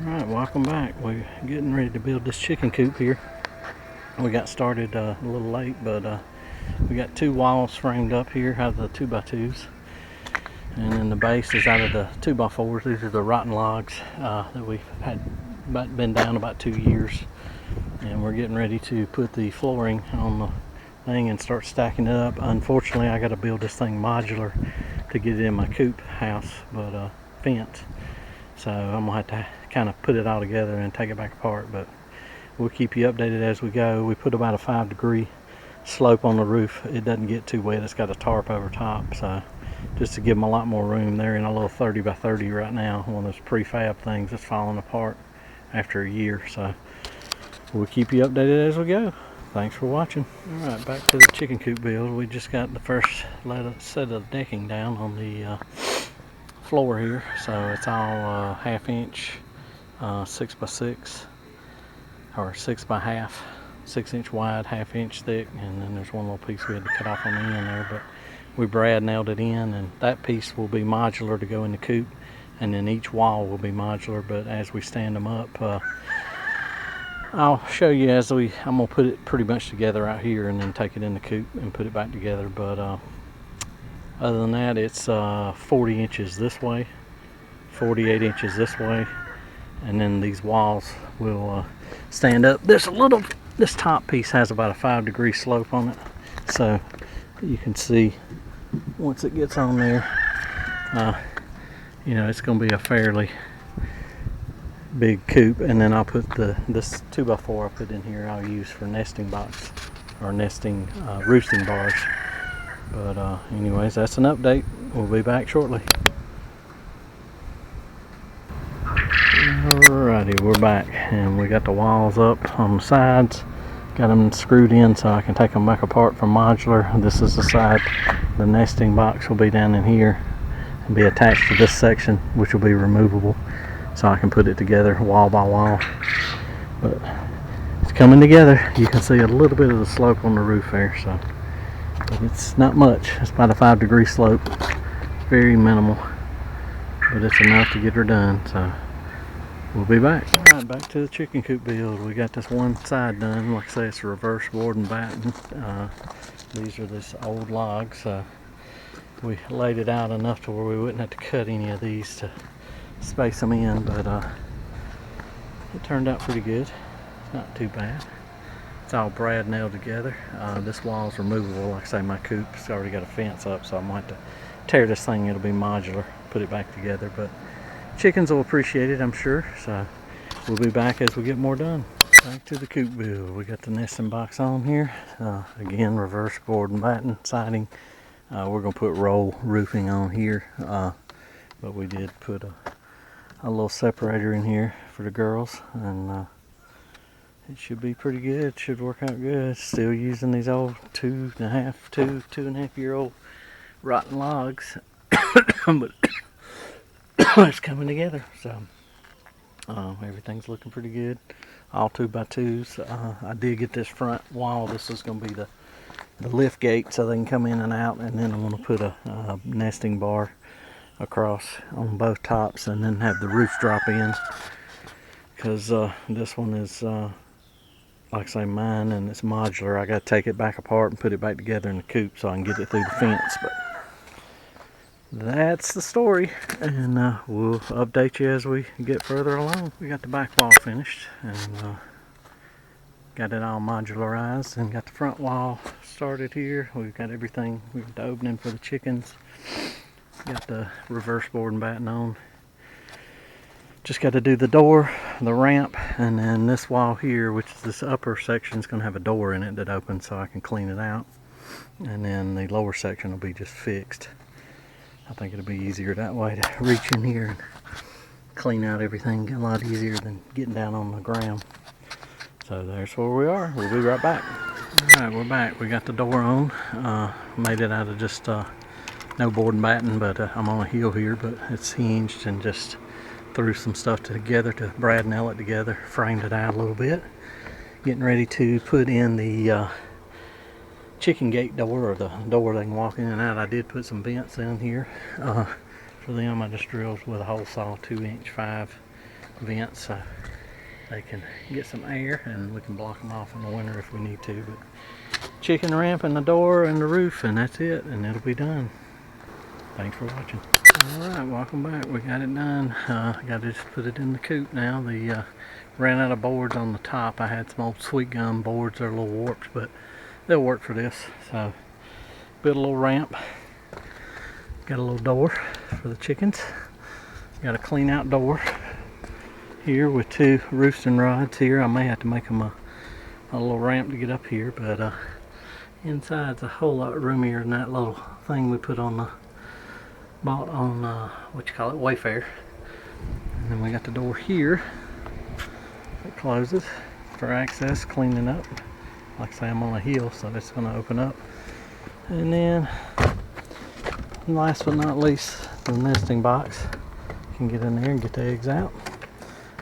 Alright, welcome back. We're getting ready to build this chicken coop here. We got started a little late, but we got two walls framed up here out of the 2x2s. And then the base is out of the 2x4s. These are the rotten logs that we've had been down about 2 years. And we're getting ready to put the flooring on the thing and start stacking it up. Unfortunately, I got to build this thing modular to get it in my coop house, but fence. So I'm gonna have to kind of put it all together and take it back apart, but we'll keep you updated as we go. We put about a 5-degree slope on the roof. It doesn't get too wet. It's got a tarp over top, so just to give them a lot more room. They're in a little 30x30 right now, one of those prefab things that's falling apart after a year. So we'll keep you updated as we go. Thanks for watching. All right, back to the chicken coop build. We just got the first set of decking down on the floor here, so it's all 1/2 inch 6x6 or 6x1/2, 6-inch wide, 1/2 inch thick, and then there's one little piece we had to cut off on the end there, but we brad nailed it in, and that piece will be modular to go in the coop, and then each wall will be modular. But as we stand them up, I'll show you I'm gonna put it pretty much together out here and then take it in the coop and put it back together. But other than that, it's 40 inches this way, 48 inches this way, and then these walls will stand up. This top piece has about a 5-degree slope on it, so you can see once it gets on there, you know, it's going to be a fairly big coop. And then I'll put this 2x4 I'll put in here, I'll use for nesting box or nesting roosting bars. But anyways, that's an update. We'll be back shortly. Alrighty, we're back, and we got the walls up on the sides. Got them screwed in so I can take them back apart for modular. This is the side. The nesting box will be down in here and be attached to this section, which will be removable, so I can put it together wall by wall. But it's coming together. You can see a little bit of the slope on the roof there, so. But it's not much. It's about a 5-degree slope. Very minimal, but it's enough to get her done. So we'll be back. All right, back to the chicken coop build. We got this one side done. Like I say, it's a reverse board and batten. These are this old logs. We laid it out enough to where we wouldn't have to cut any of these to space them in, but it turned out pretty good. Not too bad. It's all brad nailed together. This wall is removable. Like I say, my coop's already got a fence up, so I'm going to have to tear this thing. It'll be modular, put it back together. But chickens will appreciate it, I'm sure. So we'll be back as we get more done. Back to the coop build. We got the nesting box on here. Again, reverse board and batten siding. We're going to put roll roofing on here. But we did put a little separator in here for the girls, and it should be pretty good. It should work out good. Still using these old 2.5 year old rotten logs, but it's coming together. So everything's looking pretty good. All 2x2s. I did get this front wall. This is going to be the lift gate so they can come in and out. And then I'm going to put a nesting bar across on both tops, and then have the roof drop in, because this one is like I say, mine, and it's modular. I got to take it back apart and put it back together in the coop so I can get it through the fence. But that's the story, and we'll update you as we get further along. We got the back wall finished, and got it all modularized, and got the front wall started here. We've got everything. We've got the opening for the chickens. Got the reverse board and batten on. Just got to do the door, the ramp, and then this wall here, which is this upper section, is going to have a door in it that opens so I can clean it out. And then the lower section will be just fixed. I think it'll be easier that way to reach in here and clean out everything. A lot easier than getting down on the ground. So there's where we are. We'll be right back. Alright, we're back. We got the door on. Made it out of just no board and batten, but I'm on a heel here, but it's hinged, and just threw some stuff together to brad nail it together, framed it out a little bit. Getting ready to put in the chicken gate door, or the door they can walk in and out. I did put some vents in here for them. I just drilled with a hole saw 2-inch 5 vents so they can get some air, and we can block them off in the winter if we need to. But chicken ramp and the door and the roof, and that's it, and it'll be done. Thanks for watching. Alright, welcome back. We got it done. Got to just put it in the coop now. The ran out of boards on the top. I had some old sweet gum boards. They're a little warped, but they'll work for this. So built a little ramp. Got a little door for the chickens. Got a clean out door here with 2 roosting rods here. I may have to make them a little ramp to get up here, but inside's a whole lot roomier than that little thing we put on the bought on Wayfair. And then we got the door here that closes for access, cleaning up. Like I say, I'm on a hill, so it's going to open up. And then last but not least, the nesting box. You can get in there and get the eggs out.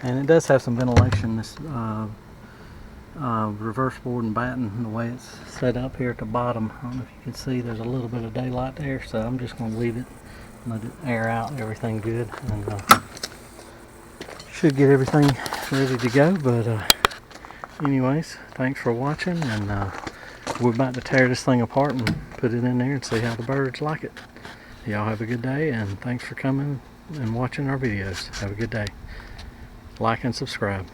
And it does have some ventilation. This reverse board and batten, the way it's set up here at the bottom, I don't know if you can see, there's a little bit of daylight there, so I'm just going to leave it, let it air out, everything good, and should get everything ready to go. But anyways, thanks for watching, and we're about to tear this thing apart and put it in there and see how the birds like it. Y'all have a good day, and thanks for coming and watching our videos. Have a good day. Like and subscribe.